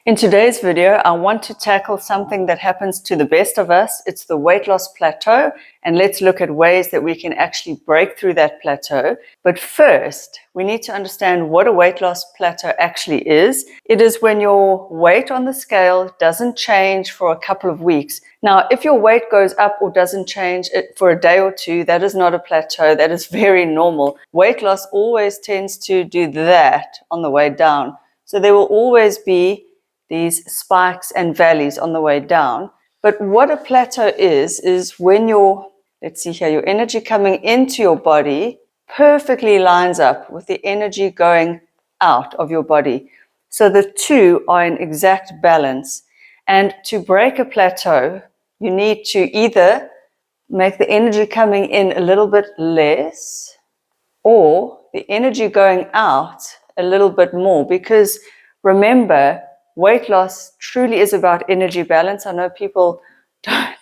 In today's video, I want to tackle something that happens to the best of us. It's the weight loss plateau, and let's look at ways that we can actually break through that plateau. But first, we need to understand what a weight loss plateau actually is. It is when your weight on the scale doesn't change for a couple of weeks. Now, if your weight goes up or doesn't change for a day or two, that is not a plateau. That is very normal. Weight loss always tends to do that on the way down. So there will always be these spikes and valleys on the way down. But what a plateau is when your energy coming into your body perfectly lines up with the energy going out of your body. So the two are in exact balance. And to break a plateau, you need to either make the energy coming in a little bit less or the energy going out a little bit more, because remember, weight loss truly is about energy balance. I know people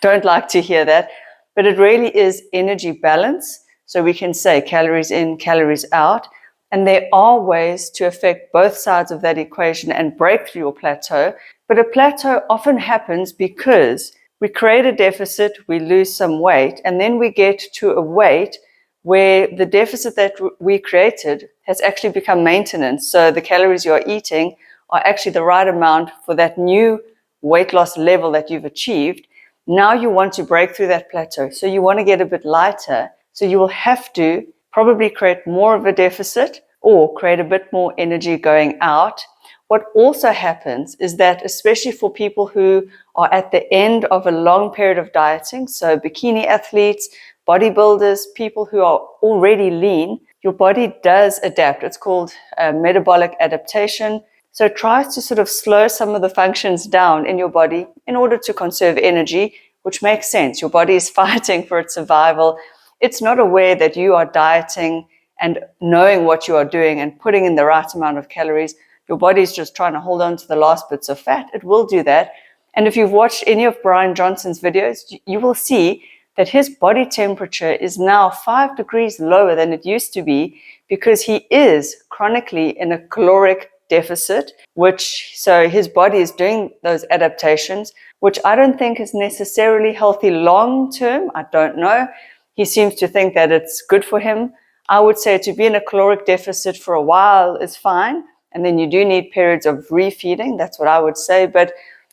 don't like to hear that, but it really is energy balance. So we can say calories in, calories out. And there are ways to affect both sides of that equation and break through your plateau. But a plateau often happens because we create a deficit, we lose some weight, and then we get to a weight where the deficit that we created has actually become maintenance. So the calories you're eating are actually the right amount for that new weight loss level that you've achieved. Now you want to break through that plateau. So you want to get a bit lighter. So you will have to probably create more of a deficit or create a bit more energy going out. What also happens is that, especially for people who are at the end of a long period of dieting, so bikini athletes, bodybuilders, people who are already lean, your body does adapt. It's called metabolic adaptation. So it tries to sort of slow some of the functions down in your body in order to conserve energy, which makes sense. Your body is fighting for its survival. It's not aware that you are dieting and knowing what you are doing and putting in the right amount of calories. Your body is just trying to hold on to the last bits of fat. It will do that. And if you've watched any of Brian Johnson's videos, you will see that his body temperature is now 5 degrees lower than it used to be because he is chronically in a caloric deficit, so his body is doing those adaptations, which I don't think is necessarily healthy long term. I don't know. He seems to think that it's good for him. I would say to be in a caloric deficit for a while is fine, and then you do need periods of refeeding. That's what I would say. But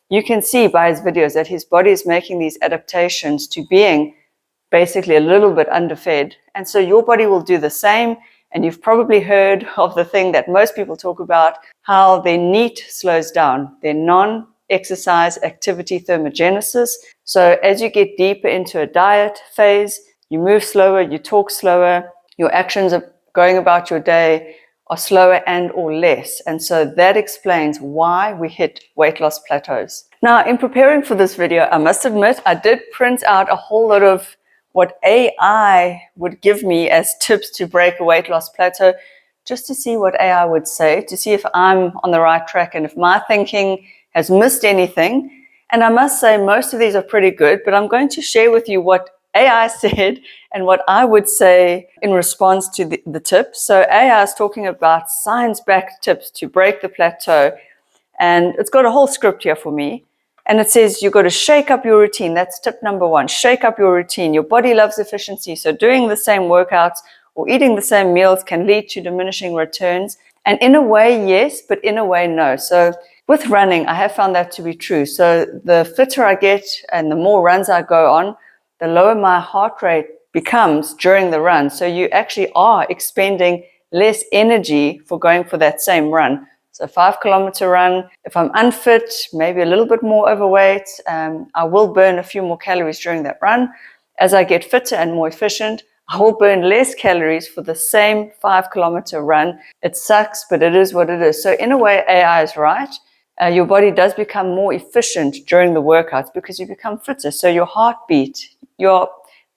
you can see by his videos that his body is making these adaptations to being basically a little bit underfed. And so your body will do the same. And you've probably heard of the thing that most people talk about, how their NEAT slows down, their non-exercise activity thermogenesis. So as you get deeper into a diet phase, you move slower, you talk slower, your actions of going about your day are slower and or less. And so that explains why we hit weight loss plateaus. Now, in preparing for this video, I must admit, I did print out a whole lot of what AI would give me as tips to break a weight loss plateau, just to see what AI would say, to see if I'm on the right track and if my thinking has missed anything. And I must say most of these are pretty good, but I'm going to share with you what AI said and what I would say in response to the tips. So AI is talking about science-backed tips to break the plateau, and it's got a whole script here for me. And it says you've got to shake up your routine. That's tip number 1. Shake up your routine. Your body loves efficiency. So doing the same workouts or eating the same meals can lead to diminishing returns. And in a way, yes, but in a way, no. So with running, I have found that to be true. So the fitter I get and the more runs I go on, the lower my heart rate becomes during the run. So you actually are expending less energy for going for that same run. So 5-kilometer run, if I'm unfit, maybe a little bit more overweight, I will burn a few more calories during that run. As I get fitter and more efficient, I will burn less calories for the same 5-kilometer run. It sucks, but it is what it is. So in a way, AI is right. Your body does become more efficient during the workouts because you become fitter. So your heartbeat, you're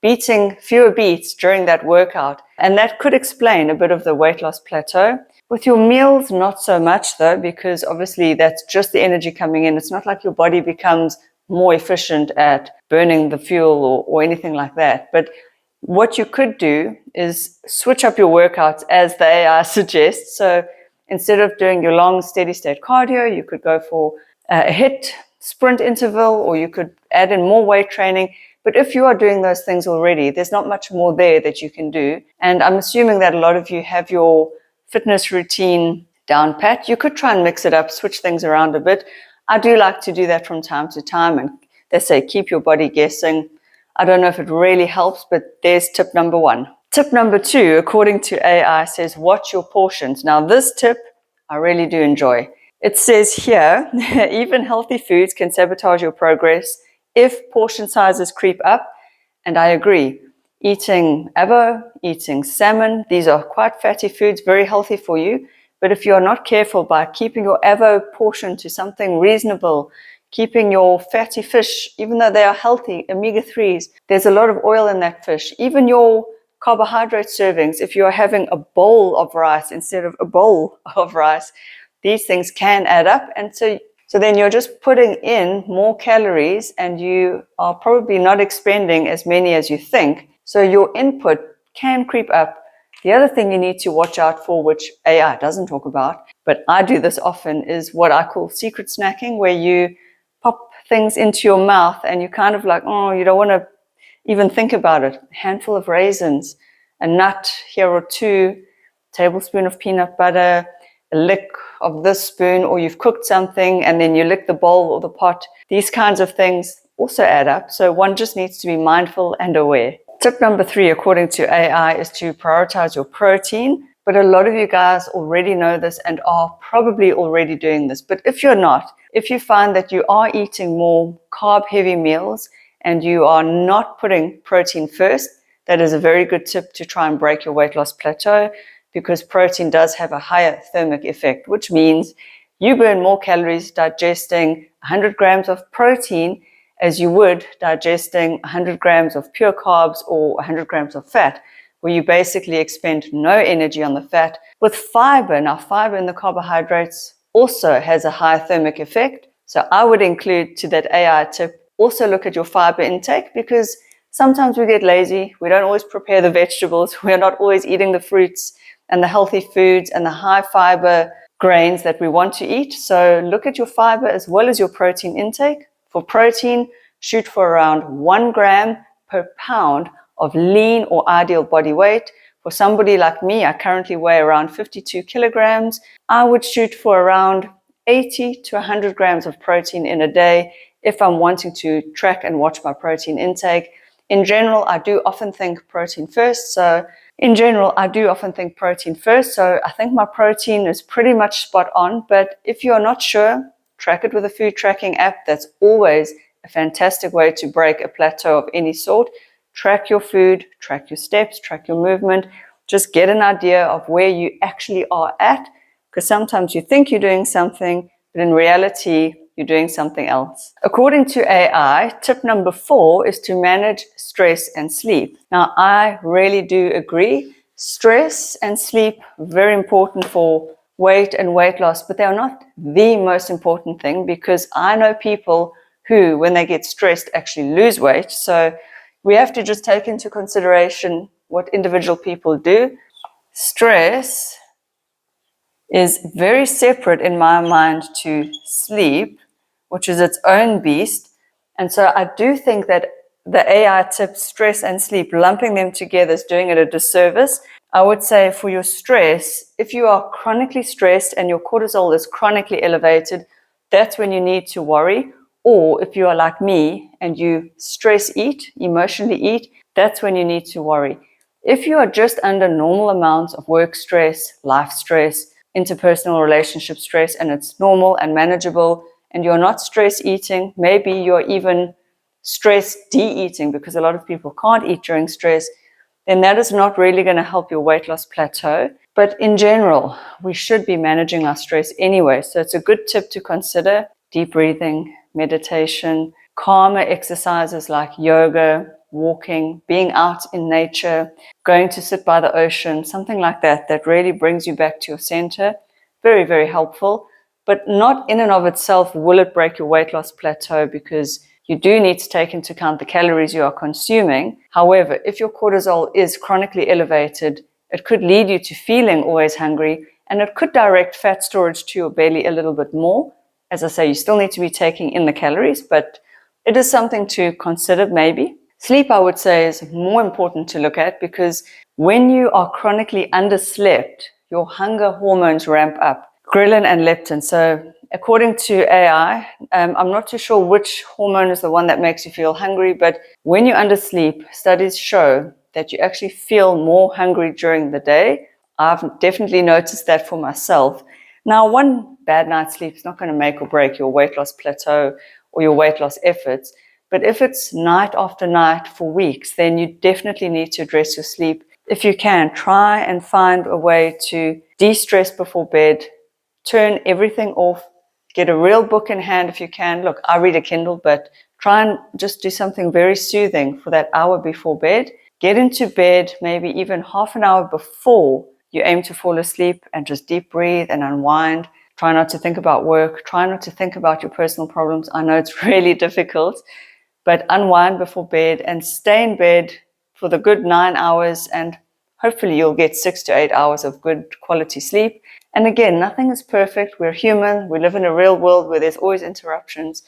beating fewer beats during that workout. And that could explain a bit of the weight loss plateau. With your meals, not so much though, because obviously that's just the energy coming in. It's not like your body becomes more efficient at burning the fuel or anything like that. But what you could do is switch up your workouts as the AI suggests. So instead of doing your long steady state cardio, you could go for a HIIT sprint interval, or you could add in more weight training. But if you are doing those things already, there's not much more there that you can do. And I'm assuming that a lot of you have your fitness routine down pat. You could try and mix it up, switch things around a bit. I do like to do that from time to time, and they say keep your body guessing. I don't know if it really helps, but there's tip number 1. Tip number 2, according to AI, says watch your portions. Now this tip I really do enjoy. It says here, even healthy foods can sabotage your progress if portion sizes creep up. And I agree. Eating avo, eating salmon, these are quite fatty foods, very healthy for you. But if you're not careful by keeping your avo portion to something reasonable, keeping your fatty fish, even though they are healthy, omega-3s, there's a lot of oil in that fish. Even your carbohydrate servings, if you're having a bowl of rice instead of a bowl of rice, these things can add up. And so then you're just putting in more calories and you are probably not expending as many as you think. So your input can creep up. The other thing you need to watch out for, which AI doesn't talk about, but I do this often, is what I call secret snacking, where you pop things into your mouth and you kind of like, oh, you don't want to even think about it. A handful of raisins, a nut here or two, tablespoon of peanut butter, a lick of this spoon, or you've cooked something and then you lick the bowl or the pot. These kinds of things also add up. So one just needs to be mindful and aware. Tip number 3, according to AI, is to prioritize your protein. But a lot of you guys already know this and are probably already doing this. But if you're not, if you find that you are eating more carb-heavy meals and you are not putting protein first, that is a very good tip to try and break your weight loss plateau, because protein does have a higher thermic effect, which means you burn more calories digesting 100 grams of protein as you would digesting 100 grams of pure carbs or 100 grams of fat, where you basically expend no energy on the fat. With fiber, now fiber in the carbohydrates also has a high thermic effect. So I would include to that AI tip, also look at your fiber intake, because sometimes we get lazy. We don't always prepare the vegetables. We're not always eating the fruits and the healthy foods and the high fiber grains that we want to eat. So look at your fiber as well as your protein intake. For protein, shoot for around 1 gram per pound of lean or ideal body weight. For somebody like me, I currently weigh around 52 kilograms. I would shoot for around 80 to 100 grams of protein in a day if I'm wanting to track and watch my protein intake. In general, I do often think protein first. So I think my protein is pretty much spot on. But if you're not sure, track it with a food tracking app. That's always a fantastic way to break a plateau of any sort. Track your food, track your steps, track your movement. Just get an idea of where you actually are at, because sometimes you think you're doing something, but in reality, you're doing something else. According to AI, tip number 4 is to manage stress and sleep. Now, I really do agree. Stress and sleep, very important for weight and weight loss, but they are not the most important thing, because I know people who, when they get stressed, actually lose weight. So we have to just take into consideration what individual people do. Stress is very separate in my mind to sleep, which is its own beast. And so I do think that the AI tips stress and sleep, lumping them together, is doing it a disservice. I would say for your stress, if you are chronically stressed and your cortisol is chronically elevated, that's when you need to worry. Or if you are like me and you stress eat, emotionally eat, that's when you need to worry. If you are just under normal amounts of work stress, life stress, interpersonal relationship stress, and it's normal and manageable, and you're not stress eating, maybe you're even stress de-eating, because a lot of people can't eat during stress, then that is not really going to help your weight loss plateau. But in general, we should be managing our stress anyway. So it's a good tip to consider: deep breathing, meditation, calmer exercises like yoga, walking, being out in nature, going to sit by the ocean, something like that, that really brings you back to your center. Very, very helpful. But not in and of itself will it break your weight loss plateau, because you do need to take into account the calories you are consuming. However, if your cortisol is chronically elevated, it could lead you to feeling always hungry, and it could direct fat storage to your belly a little bit more. As I say, you still need to be taking in the calories, but it is something to consider maybe. Sleep, I would say, is more important to look at because when you are chronically underslept, your hunger hormones ramp up, ghrelin and leptin. So according to AI, I'm not too sure which hormone is the one that makes you feel hungry, but when you undersleep, studies show that you actually feel more hungry during the day. I've definitely noticed that for myself. Now, one bad night's sleep is not going to make or break your weight loss plateau or your weight loss efforts. But if it's night after night for weeks, then you definitely need to address your sleep. If you can, try and find a way to de-stress before bed, turn everything off, get a real book in hand if you can. Look, I read a Kindle, but try and just do something very soothing for that hour before bed. Get into bed maybe even half an hour before you aim to fall asleep and just deep breathe and unwind. Try not to think about work. Try not to think about your personal problems. I know it's really difficult, but unwind before bed and stay in bed for the good 9 hours, and hopefully you'll get 6 to 8 hours of good quality sleep. And again, nothing is perfect. We're human. We live in a real world where there's always interruptions.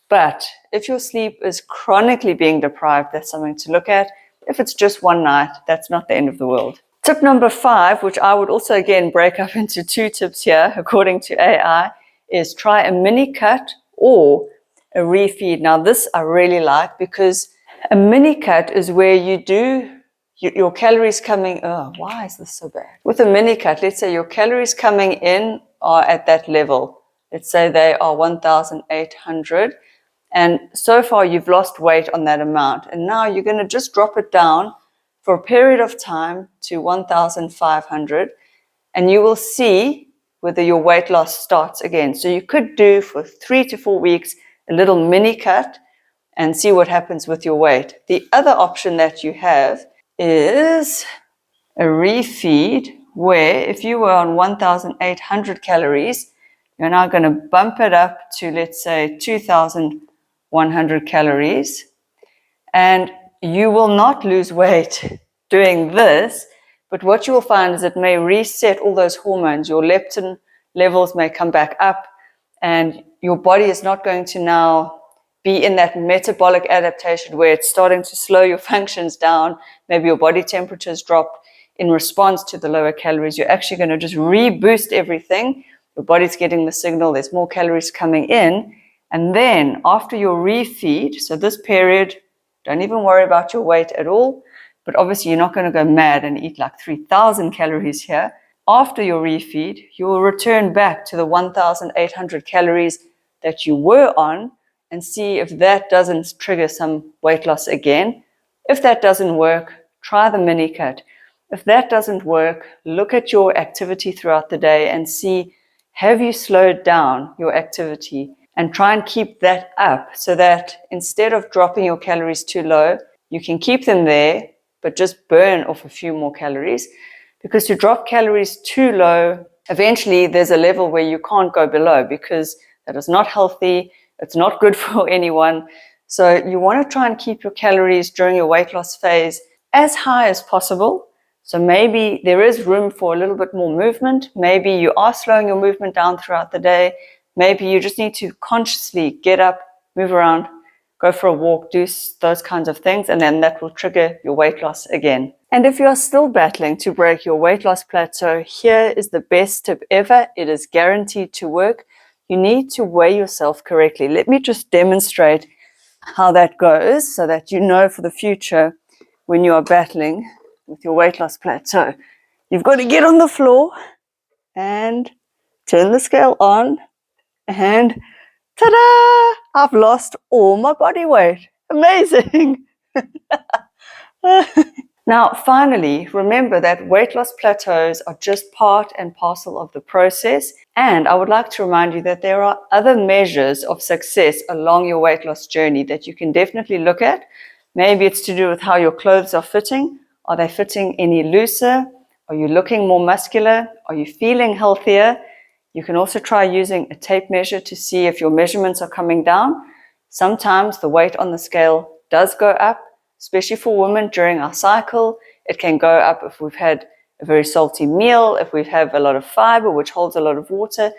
But if your sleep is chronically being deprived, that's something to look at. If it's just one night, that's not the end of the world. Tip number 5, which I would also again break up into 2 tips here, according to AI, is try a mini cut or a refeed. Now this I really like because a mini cut is where you do your calories coming, why is this so bad? With a mini cut, let's say your calories coming in are at that level. Let's say they are 1,800. And so far you've lost weight on that amount. And now you're going to just drop it down for a period of time to 1,500. And you will see whether your weight loss starts again. So you could do for 3 to 4 weeks a little mini cut and see what happens with your weight. The other option that you have is a refeed, where if you were on 1,800 calories, you're now going to bump it up to, let's say, 2,100 calories. And you will not lose weight doing this, but what you will find is it may reset all those hormones. Your leptin levels may come back up, and your body is not going to now be in that metabolic adaptation where it's starting to slow your functions down. Maybe your body temperatures drop in response to the lower calories. You're actually going to just reboost everything. Your body's getting the signal, there's more calories coming in. And then after your refeed, so this period, don't even worry about your weight at all. But obviously you're not going to go mad and eat like 3,000 calories here. After your refeed, you will return back to the 1,800 calories that you were on and see if that doesn't trigger some weight loss again. If that doesn't work, try the mini cut. If that doesn't work, look at your activity throughout the day and see, have you slowed down your activity? And try and keep that up so that instead of dropping your calories too low, you can keep them there, but just burn off a few more calories. Because to drop calories too low, eventually there's a level where you can't go below because that is not healthy. It's not good for anyone. So you want to try and keep your calories during your weight loss phase as high as possible. So maybe there is room for a little bit more movement. Maybe you are slowing your movement down throughout the day. Maybe you just need to consciously get up, move around, go for a walk, do those kinds of things, and then that will trigger your weight loss again. And if you are still battling to break your weight loss plateau, here is the best tip ever. It is guaranteed to work. You need to weigh yourself correctly. Let me just demonstrate how that goes so that you know for the future when you are battling with your weight loss plateau. You've got to get on the floor and turn the scale on, and ta-da! I've lost all my body weight. Amazing! Now, finally, remember that weight loss plateaus are just part and parcel of the process. And I would like to remind you that there are other measures of success along your weight loss journey that you can definitely look at. Maybe it's to do with how your clothes are fitting. Are they fitting any looser? Are you looking more muscular? Are you feeling healthier? You can also try using a tape measure to see if your measurements are coming down. Sometimes the weight on the scale does go up, especially for women during our cycle. It can go up if we've had a very salty meal, if we have a lot of fiber, which holds a lot of water.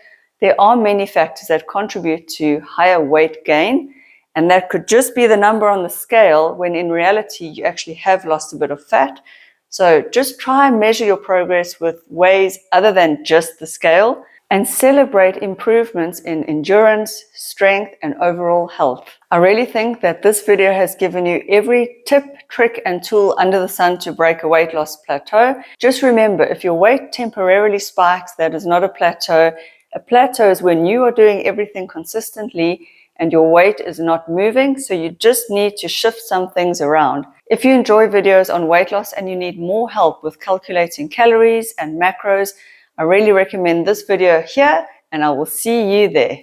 There are many factors that contribute to higher weight gain, and that could just be the number on the scale when in reality you actually have lost a bit of fat. So just try and measure your progress with ways other than just the scale, and celebrate improvements in endurance, strength, and overall health. I really think that this video has given you every tip, trick, and tool under the sun to break a weight loss plateau. Just remember, if your weight temporarily spikes, that is not a plateau. A plateau is when you are doing everything consistently and your weight is not moving, so you just need to shift some things around. If you enjoy videos on weight loss and you need more help with calculating calories and macros, I really recommend this video here, and I will see you there.